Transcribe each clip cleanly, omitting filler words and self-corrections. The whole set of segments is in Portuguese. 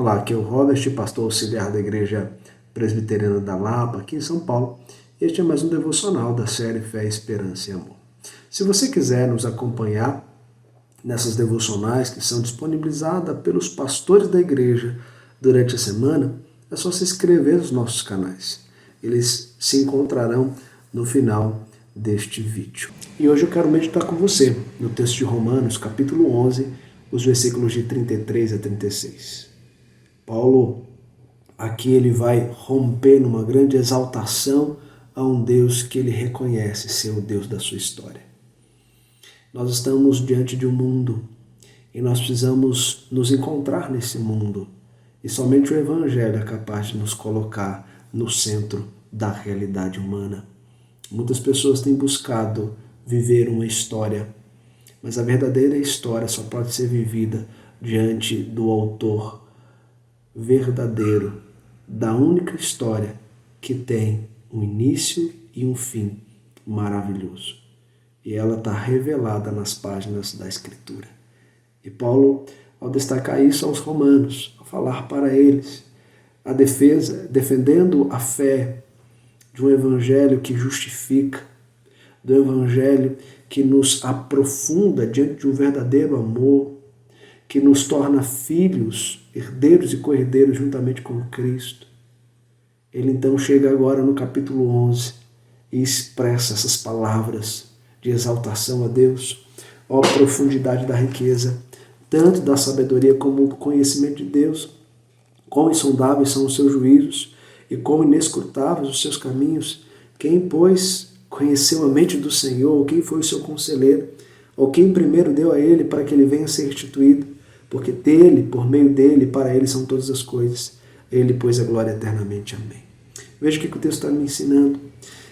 Olá, aqui é o Robert, pastor auxiliar da Igreja Presbiteriana da Lapa, aqui em São Paulo. Este é mais um devocional da série Fé, Esperança e Amor. Se você quiser nos acompanhar nessas devocionais que são disponibilizadas pelos pastores da igreja durante a semana, é só se inscrever nos nossos canais. Eles se encontrarão no final deste vídeo. E hoje eu quero meditar com você no texto de Romanos, capítulo 11, os versículos de 33 a 36. Paulo, aqui ele vai romper numa grande exaltação a um Deus que ele reconhece ser o Deus da sua história. Nós estamos diante de um mundo e nós precisamos nos encontrar nesse mundo. E somente o Evangelho é capaz de nos colocar no centro da realidade humana. Muitas pessoas têm buscado viver uma história, mas a verdadeira história só pode ser vivida diante do autor verdadeiro, da única história que tem um início e um fim maravilhoso. E ela está revelada nas páginas da Escritura. E Paulo, ao destacar isso aos romanos, ao falar para eles a defesa, defendendo a fé de um evangelho que justifica, do evangelho que nos aprofunda diante de um verdadeiro amor, que nos torna filhos, herdeiros e co-herdeiros juntamente com Cristo. Ele então chega agora no capítulo 11 e expressa essas palavras de exaltação a Deus. Ó profundidade da riqueza, tanto da sabedoria como do conhecimento de Deus, quão insondáveis são os seus juízos e quão inescrutáveis os seus caminhos. Quem, pois, conheceu a mente do Senhor, ou quem foi o seu conselheiro, ou quem primeiro deu a ele para que ele venha a ser restituído? Porque dele, por meio dele, para ele são todas as coisas. Ele, pois, a glória eternamente. Amém. Veja o que o texto está me ensinando.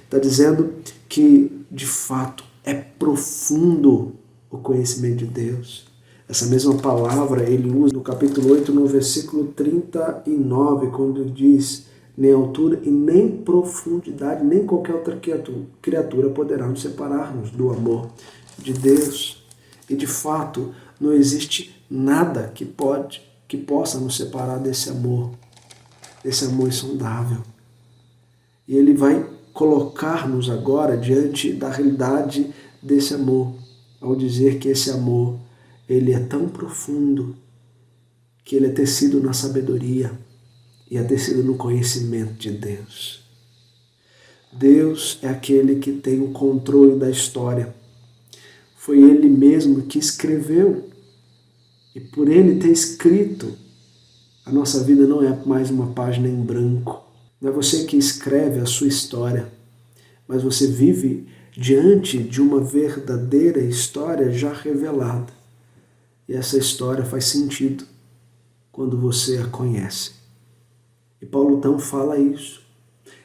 Está dizendo que, de fato, é profundo o conhecimento de Deus. Essa mesma palavra ele usa no capítulo 8, no versículo 39, quando ele diz: nem altura e nem profundidade, nem qualquer outra criatura poderá nos separar-nos do amor de Deus. E, de fato, não existe nada que possa nos separar desse amor insondável. E ele vai colocar-nos agora diante da realidade desse amor, ao dizer que esse amor ele é tão profundo que ele é tecido na sabedoria e é tecido no conhecimento de Deus. Deus é aquele que tem o controle da história. Foi ele mesmo que escreveu. E por ele ter escrito, a nossa vida não é mais uma página em branco. Não é você que escreve a sua história, mas você vive diante de uma verdadeira história já revelada. E essa história faz sentido quando você a conhece. E Paulo então fala isso.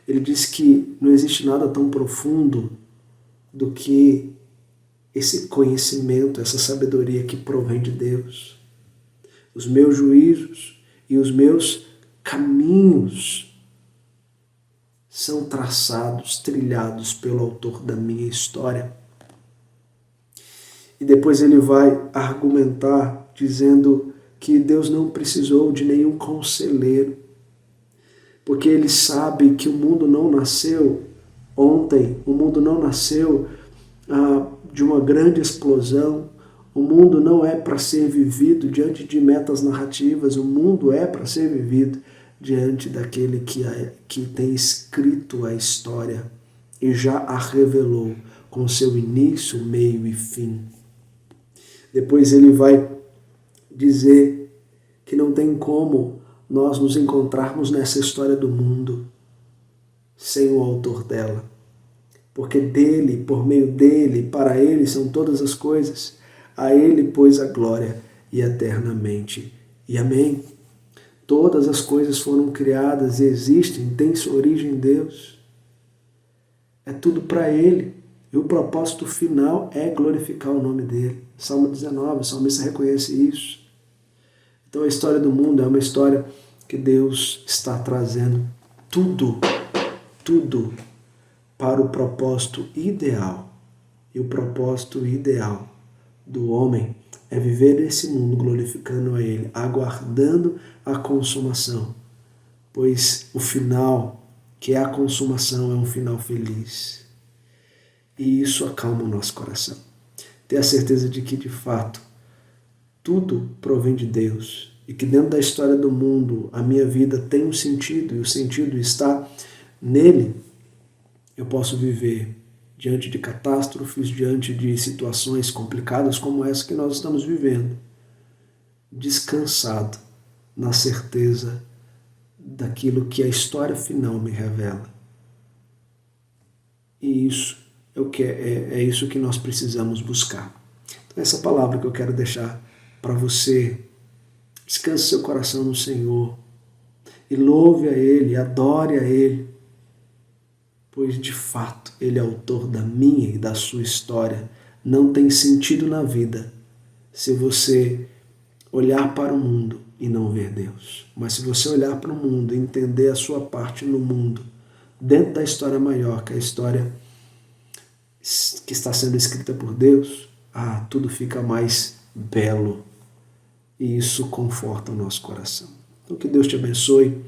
Ele diz que não existe nada tão profundo do que esse conhecimento, essa sabedoria que provém de Deus. Os meus juízos e os meus caminhos são traçados, trilhados pelo autor da minha história. E depois ele vai argumentar dizendo que Deus não precisou de nenhum conselheiro, porque ele sabe que o mundo não nasceu ontem, o mundo não nasceu de uma grande explosão. O mundo não é para ser vivido diante de metas narrativas, o mundo é para ser vivido diante daquele que tem escrito a história e já a revelou com seu início, meio e fim. Depois ele vai dizer que não tem como nós nos encontrarmos nessa história do mundo sem o autor dela. Porque dele, por meio dele, para ele são todas as coisas. A ele, pois, a glória e eternamente. E amém. Todas as coisas foram criadas e existem, têm sua origem em Deus. É tudo para ele. E o propósito final é glorificar o nome dele. Salmo 19, o salmista reconhece isso. Então a história do mundo é uma história que Deus está trazendo tudo para o propósito ideal. E o propósito ideal do homem é viver nesse mundo glorificando a Ele, aguardando a consumação, pois o final, que é a consumação, é um final feliz. E isso acalma o nosso coração. Ter a certeza de que, de fato, tudo provém de Deus e que dentro da história do mundo a minha vida tem um sentido e o sentido está nele. Eu posso viver diante de catástrofes, diante de situações complicadas como essa que nós estamos vivendo, descansado na certeza daquilo que a história final me revela. E isso é isso que nós precisamos buscar. Então, essa palavra que eu quero deixar para você, descanse seu coração no Senhor e louve a Ele, adore a Ele, pois de fato Ele é autor da minha e da sua história. Não tem sentido na vida se você olhar para o mundo e não ver Deus. Mas se você olhar para o mundo e entender a sua parte no mundo, dentro da história maior, que é a história que está sendo escrita por Deus, tudo fica mais belo. E isso conforta o nosso coração. Então que Deus te abençoe,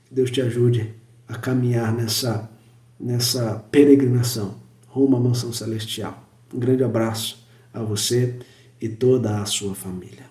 que Deus te ajude a caminhar nessa peregrinação rumo à mansão celestial. Um grande abraço a você e toda a sua família.